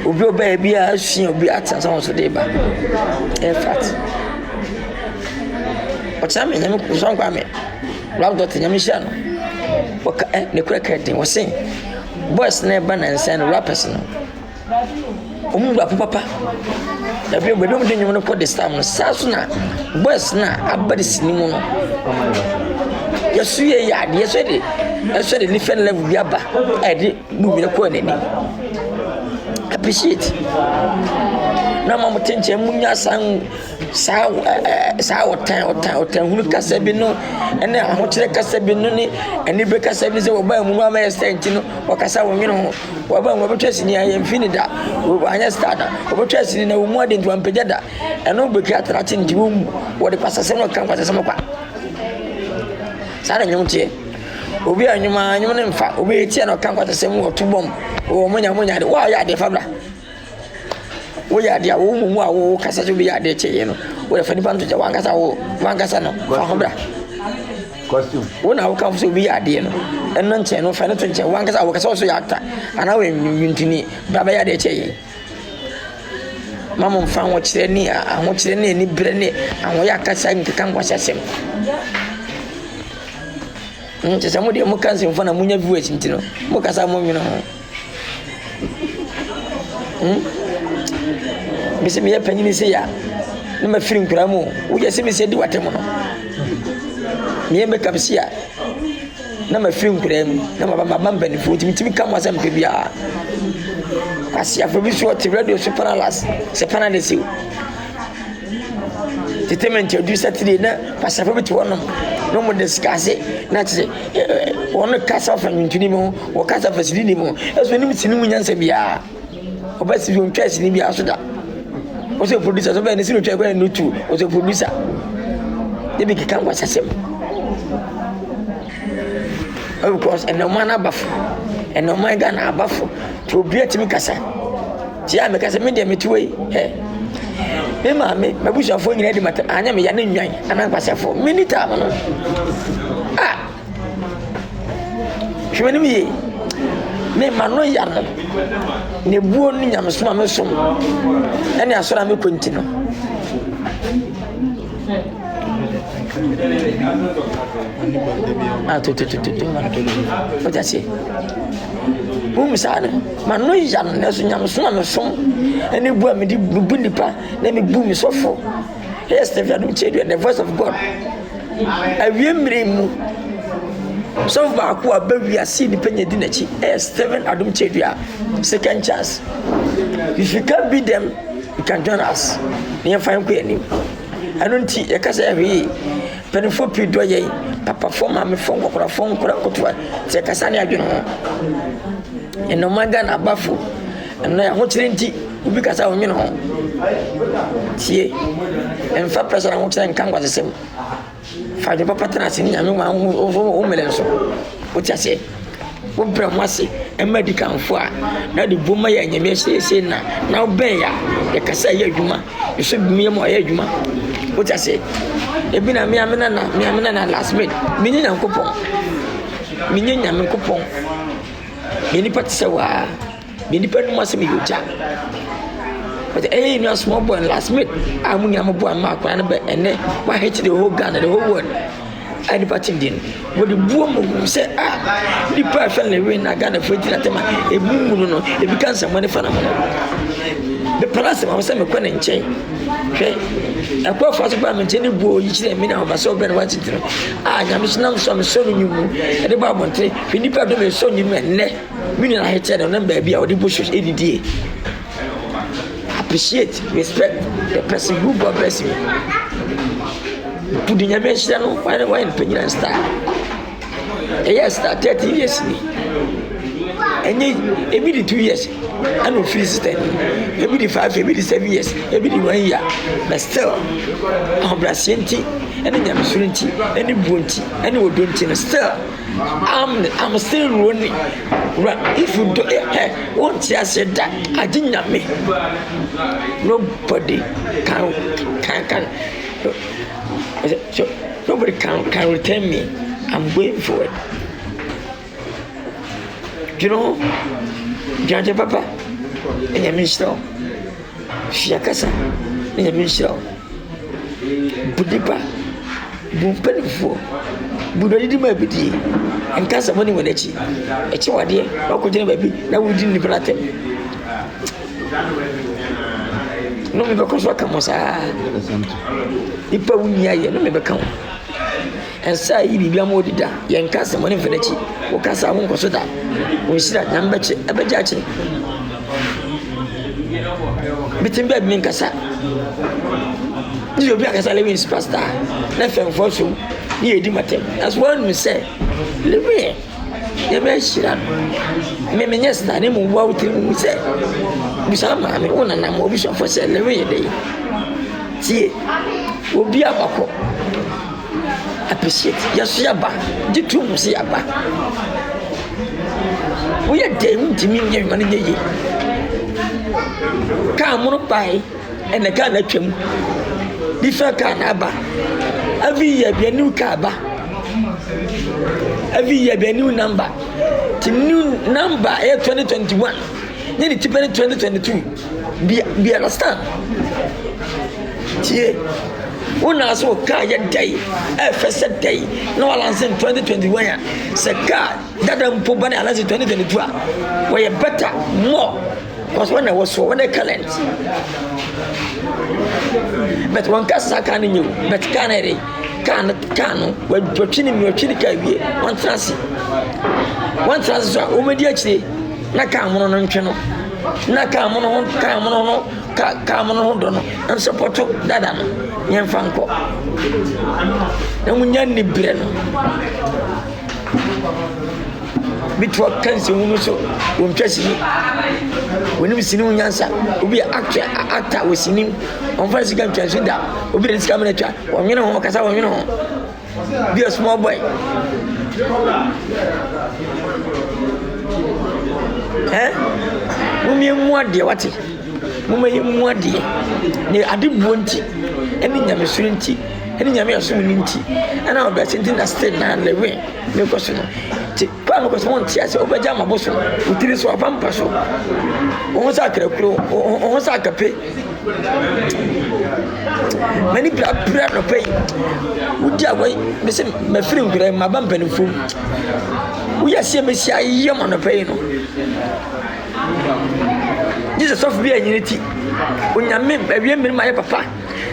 obi oba bia asua obi atsa so so dey ba in fact ocha me nyame ko so kwa me love dot nyame hia no oka ne kura kredin wo sen boys na ba na nsan rappers no omu papa da bi obi dem de nyame no ko de stam no sa so na boys na abade sinimu no yesu ye ya de yesu de different level bi aba e de bu bi ko nani appreciate na mama tenche munya san sa otan hunu kasa bi no ene ahokyere kasa bi no ni ene be kasa bi se oba mu ma extent no wakasa wo nwene ho oba mu betwesi ni aye mfini da anya starter obetwesi ni na wo mu ade ntu ampagya da eno be ka trate nti wo wo de pasase no kan pasase mo kwa sara nyumtie obi anyuma ne mfa obi etia no kan pasase mo otubom wo munya de wa ya de fabla wo ya dia wo mu a wo kasa so bi ya de cheye no wo da fani panto ja wangasa no fa ho bra costume wo na wo kan so bi ya de no enno nche no fa no to nche wangasa wo kasa so ya akta ana we nyuntini baba ya de cheye mama mfa wo kire ni ho kire ni bre ni ahwo ya kasa nkan kwasa sem nche samu de mo kan sem fa na munya viewers ntino mo kasa mo nwino ho bisi me yapanyini se ya na ma firi nkura mu wo je se me se di watem no me make up sia na ma firi nkura mu na ma bamba benefo timi kam wasam pe bia asia fo bi so te radio superlas se panelist determined to do Saturday na pastor fo bi to wonom no mo discuss na te wono kasa fa ntuni mu wo kasa fa sidi ni mu eso ni mtini mu nyansa bia obasi bi ntwasi ni bia so da also producer so be ni sinu twa kwa no tu also producer they be kan kwa sasem of course and no man abafo and no man gana abafo to be atimi kasa ti a me kasa me de metuwe me ma me mabusa fo nyina di mata anya me ya na nwan ana kwasa fo minita mo no hwene mi me mano ya no ne buo ni nyamsoma me som ene asora me kontino to o ja se bum sana mano ya no ne so nyamsoma me som ene buo me di bu nipa na me bu mi sofo yes the voice of God awie mu so baako abawi ase ni panya di nachi Steven Adom Chedua second chance if you can't beat them you can join us near fine ko ani anonti e kasa ewe penfo pido ye papa form am fon kokora fon kora kotwa se kasa ne adwene ho eno maga na bafo eno ya ho kire nti ubi kasa ho nwene ho tie emfa pressure ho kire nkan kwasesem fa de papa trans ni nyame ma o melenso o tiase o bremase e medical fo a na de boma ya nyame sese na oben ya de kasa ya adwuma e so bi mo ya adwuma o tiase e bi na mi amena na last minute mi ni nyankopon mi ni nyame kopon mi ni patise wa mi ni panu masemi yoja but no small boy last minute amunya mo boy ma kwa na be ene wa hit the whole Ghana the whole world any party din wo the buo mo say the person le win na Ghana for tira tema e bumu no e bi kan some money for na mo the place ma say me kwa na nchen hwe akwa fa so ba me nchen buo yi kire me na ba so be na wa titiro nyame snam so me so nyumu e de ba bontre ni pa do me so nyumu ene mi na hit na ba bia o de bushes edidie appreciate, respect the person who God bless you. To the Nyamesha, why Penny star? Yes, start 30 years. And maybe 2 years. I know 3 years, maybe 5, maybe 7 years, maybe 1 year. But still, I'm Brasinti, and then I'm Surinti, and the Bunti, and we don't still. I'm still running. If you don't, once I said that, I didn't know me. Nobody can. So nobody can return me. I'm waiting for it. You know, Judge Papa, enya minshiro fiakasa enya minshiro budipa bumpenifo budodi ma bidi Nkansah money wenechi echi wade okojene baby na wudi ni brate no me bekoso kamosa ipa wunya ye no me beka wo ensa yi bibia mo dida ye Nkansah money wenechi wo kasa mo nkoso da wo shira nyambeche abejache bitim baby min kasa ni obi akasa lewi superstar na femfo so ni edi matem as one me say lewi ye be shira me nyesta ne mo wa uti mu say bisama me wona na mo obi so for say lewi ye dey tie obi abako appreciate yaso yaba ditu mu se yaba wo ye dey ntimi nye mane nye ye ka mo no pai ene ka na twam different car na ba every year be a new car ba every year be a new number the new number 2021 nearly 2022 be understand tie una so car ya day first day no balance in 2021 ya se car that mpo bana balance 2022 we better more because when I was so when I current but one Nkansah can you but can when watching me watching ka wie one trans so o me di akire na ka mo no ntwe no na ka mo no do no am support dada no yen fanko na munya ni bre no bitwa kanse hunu so wontwasi wonim sini unyansa obi actor wosini onfa sika ntwanso da obi de sika mena twa wonwene ho kasa wonwene ho be a small boy mumie muade wate mumie muade ne adebuo nti eni nyamesuru nti eni nyame asum ni nti ana obi atinti na stay na lewe me koso no ti pa no koso won ti ase obeja maboso utiri so apampa so won sa krakuro won sa kape mani bra no pay udi agwai me se me free ngure ma bampa no fu uya se me sia yemo no pay no Jesus of be anyiti onyame awie mmiri ma ye papa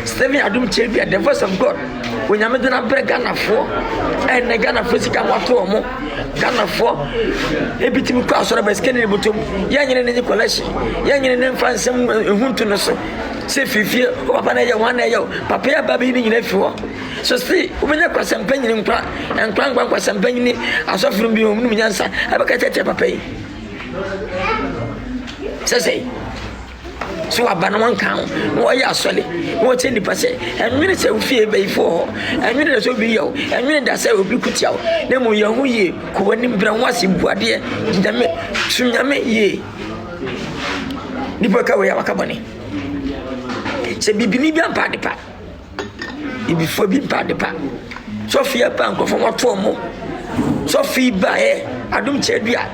Steven adum chebi the voice of God onyame de na brega na fo ene Ghana fo sika wato omo Ghana fo ebitimi kwa so na baskeni butom ya nyene ne collection ya nyene ne mfansem ehuntu no so se fifie o papa na ye wan ye papa ya baba ni nyina fiwo so see umenya kwa sempanyi nkwa kwa sempanyi ni asofuru bi omu nyansa abaka tete papa yi say so abana wan kan no ya asole no chendi pase enwene se ufie be ifo enwene so bi yo enwene da se obi kutiaw na mu yahu ye ko wani mbra wase buade didame sunyame ye nipa ka we ya wakabone se bibini bi ampa de pa ibi fo bi ampa de pa so fie pa nkofo wato mo so fie ba adum chedua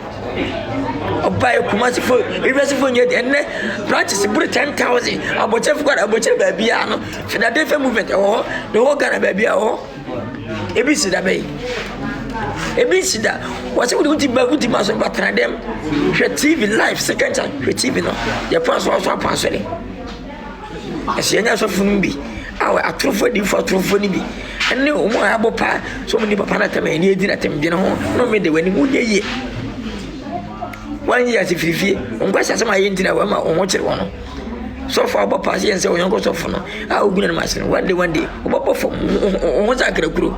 obai kumasi fo iresi fo nyɛ enne practice buru 10,000 aboche fo kwara aboche baabi a no Philadelphia movement the whole Ghana baabi a ebi sida bai ebi sida wase wuti ba wuti ma so batra dem hwe TV live second time hwe TV no ya pass so pass le esianya so funu bi awe atrofo di fo atrofo ni bi enne o mo abopa so mo ni papa na tama ni edi na tembe no ho no me de wani mu ye one year fifie onkwasa sama yentina wa ma onwo kire wono so for abo pass yense onyanko so for no a oguna na masine one day obo for onwo za krakuro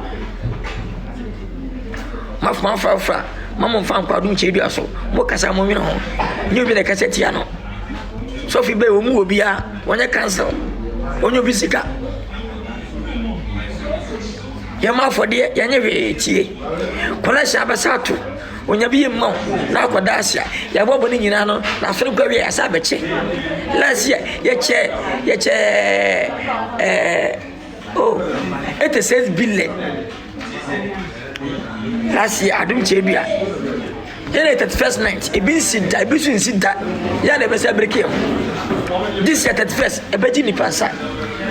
mafma fa mama mfa nkwadu nchedu aso mo kasa mo nwene ho nye obi na kasa tia no so fi be wo mu obi a wonya cancel onyo bisika yama fode yanye we tie kola sha basato onya bi yemma na akoda asia ya bobo ni nyina no na afere kwa wi asa beche last year ye che 86 billion last year adum chebia Here at first night, a bit sit that, a sit that. Ya never said break him. This year at first, a bit in the past.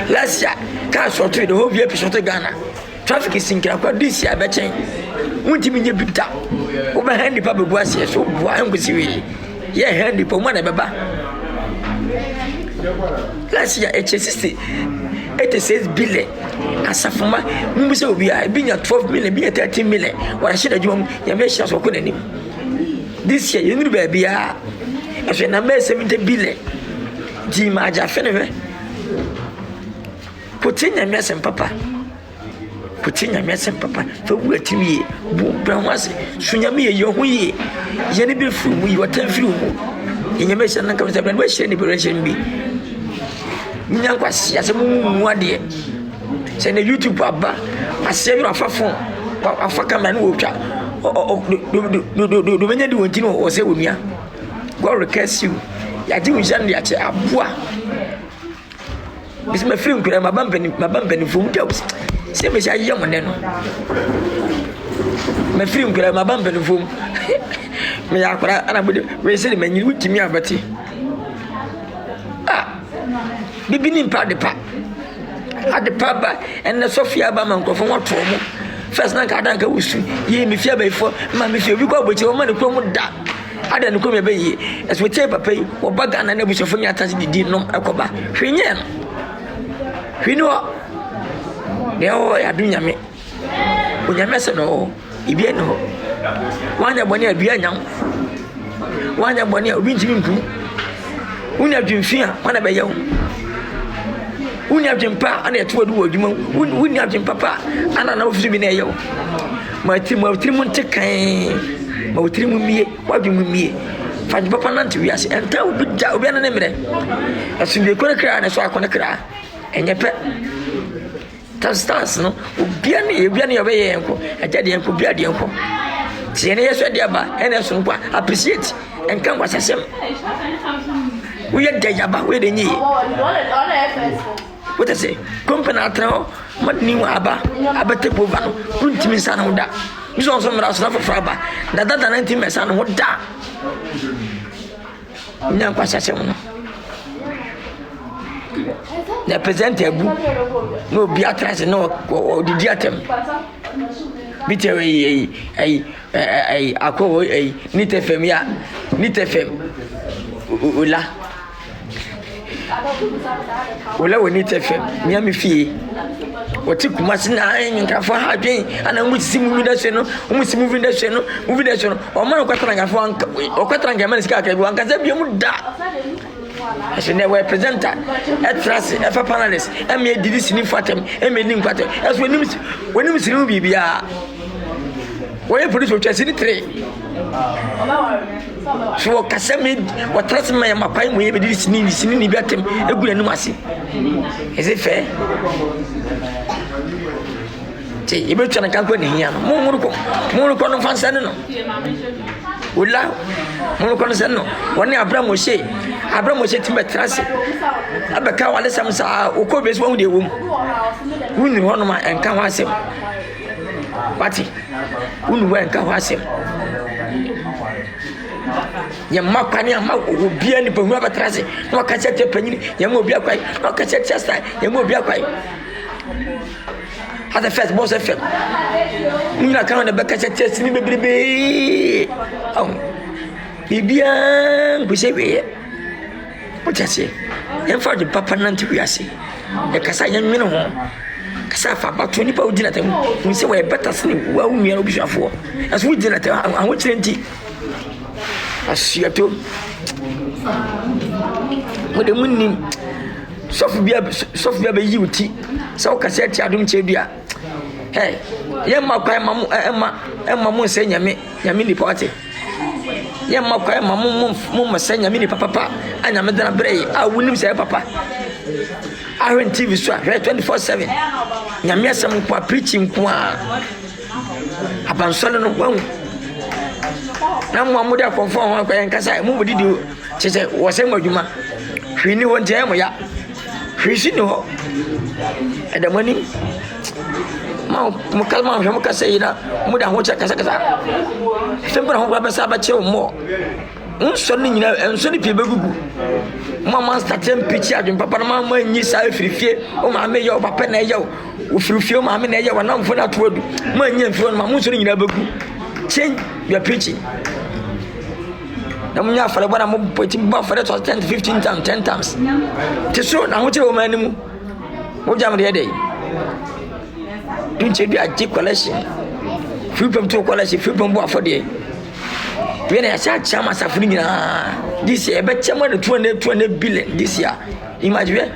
Last year, cars or two, the whole year to Ghana. Traffic is sinking. This year, I bet you. Won't even be big up. Over handy public was here, so why am I see? Yeah, handy for one baba. Last year, $86 billion. As a former, we say we are being at 12 million, being at 13 million. What I should have done, your measures were good. This year, you need to be a number 70 billion. Jim Aja Fenway. Put in a mess and papa. Put in a mess and papa. For we are to me, Brown was Sunyami, your way. Yenny be fool, we were 10 few. In your mess and comes up and where any operation be. Nyankwasi as a moon, dear. Send a YouTube baba. I say you are far from a fucker man who do when you do know or say with me. God request you. I do send the a bois. It's my film, my bump from jobs. Same as I young and then. My film, my bump and foam. May I cry and I would raise it when you would to me about it. Ah, be being part the part. At the papa and the Sophia Baman go from what trauma. First night I don't go with you. Ye me fear before, Mammy, if you go with your money, come with that. I don't come away as we take a pay or bag and I never saw from your touch the deal no Akoba. We know they all are doing me. When you mess no, if you know one of money be a young one of money, winching you. When you have been fear, one of a young. Wouldn't have been pa and a 2 word, wouldn't have been papa, and I know if you been a yo. My team of 3 months, my 3 me, what do you mean? Find papa Nanti, yes, and tell me that we are an eminent. As you could cry, and so I couldn't cry. And your pet stars, no, be any away, uncle, and daddy uncle, be a uncle. See, and yes, and as soon appreciate and come as I say. We are dead about where they need. What I say? Company at all, but new Abba, take over. Put me son of that. You saw some rouse for Fraba. That 19 my son would die. Now, the presenter no Beatrice, no, or the diatem. Bitter a call a knit FM, ya, knit FM. Ula. Well, we need to near me fee. What took Massina and for her game, and I would see moving the channel, almost moving the channel, or man of Quatranga or Quatranga Manisca, one can say you would die. I should never present that. At Trust, a panelist, and made this new fatum, and made him pattern. As when you see Rubia, where you produce your in the tray. So, Casamid, what trust my pine way, but this needs in the bathroom, a good animasi. Is it fair? Say, you better not come here. More Fansano. Would love more Consano. One Abraham will say, Abraham will say to my trust. Abacawa, let some or Cobes won't do. Wouldn't one man and come was him. Patty, wouldn't wear and come was him. Your Macania will be any Pumaba Trassi, no cassette penny, you will be a quite, no cassette chest, you will be a quite. As a first boss of him. You are coming back as a test, baby. Oh, Bibian, we say, what I say, and for the Papa Nanti, we are saying, the Cassayan minimum. Cassafa about 20 pounds dinner, we say we're better sleep, well, we are for. As we did at I would 20. As you told with the winning Sophia you tea, so cassette, I don't tell you. Hey, Yamma, Emma Moon saying Yamini party. Yamma, Mamma saying Yamini papa, and I'm a bray. I wouldn't say papa. I went TV strike 24/7. Yamia some preaching upon Solomon one. Now, one would have conformed and Kasa moved you. She said, was a Mojuma. She knew one jam, ya. She knew. And the money. kalma hwe muka sai na mu da hocha kasa sembra ho ba sa ba che mo nso ni nyina nso ni pie begugu mama startem pichi adwen papa na mama nyi sa afirifie o ma me ye o papa na ye o firifie o ma me na ye wa na mfo na to adu ma nyi mfo na ma nso ni nyina begu change your preaching na munya fare bana mo poti ba fare to 10 to 15 times 10 times ti so na ho che o ma ni mu mo jam de dey dunche bi aji collection free pem to collection free pem bo afode we na ya chama safuri nyina this year be chama de 200 billion this year imagine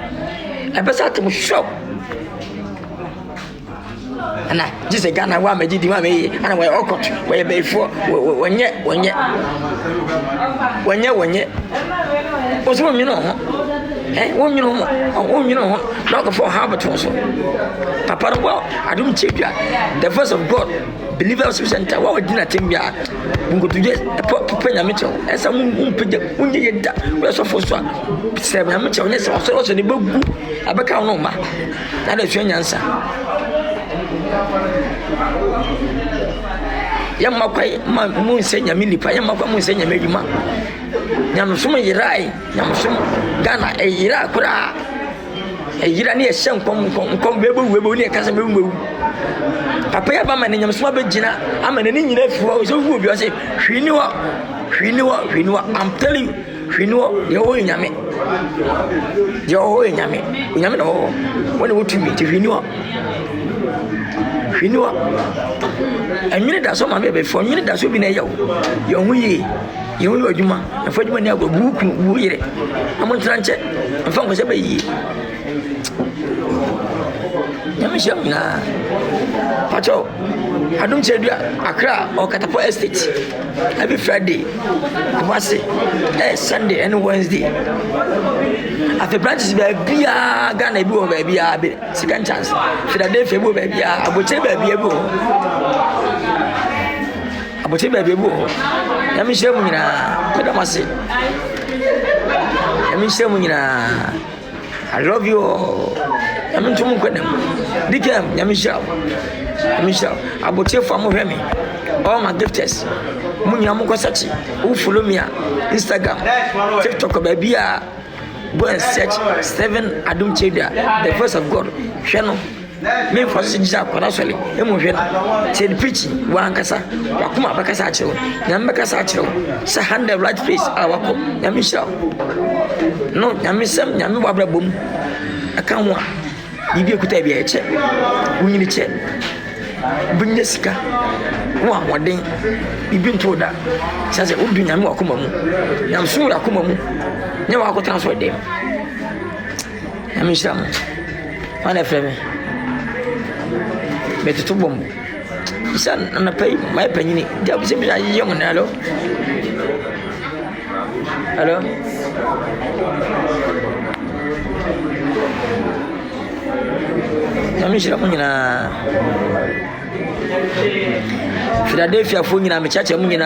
e be sa to shop ana jise Ghana wa meji di wa me ana we okot we be fo wonye oso mi no ho won mi no ho look for habit so papa no adum chebia the voice of God believers center wa odina tembia ngotuje papa nya mecho esa mun peja unye yeda we so fo so se nya mecho ne se so ne bagu abeka no ma na da hwe nyansa yamma kwai mun senya milipa yamma kwa mun senya meduma nyamsum yirai nyamsum Ghana yira kura yira ne ehye nkom bebu ne kasa bebu papa ya ba ma ne nyamsum ba gina ama ne nyina fiwa so fu bi o se hwini wo I'm telling you hwini wo ye wo nyame no woni wotumi ti hwini wo enwene da so ma be fo enwene da so bi na yawo yo hu yi adwuma afo adwuma ni agbu ku bu yire amon tranche afo ngo se be yi nyame sham na pacho adum chedua Accra or Katapo Estate every Friday amase Sunday and Wednesday at the branches be bia Ghana bi o be bia be second chance Philadelphia bi be bia aboche be bia bi o aboche be bia bi o nyame sham nyina pedamase nyame sham nyina I love you nyame ntum kwadam dikem nyame sham aboche for mo hwemi all my gifters munya mo kosachi who follow me on Instagram TikTok baby go and search 7 Adum Cheda the voice of God hweno me for sija kwara sole emu hweno say the preaching wa Nkansah wakuma bakasa achiro nyame bakasa achiro say hand the right face awako nyame shao no nyame sem nyame wabra bom aka ho bibi ekuta bia eche wunyini che bunye sika wa moden bibi ntoda sase odu nyame wakoma mu nyamso yakoma mu nya wakota so dem nyame sham ana freme betutu bom isan na pay mai panyini dia bise bi yong na lo hello nyame shira munyina Philadelphia fo nyina me chacha munyina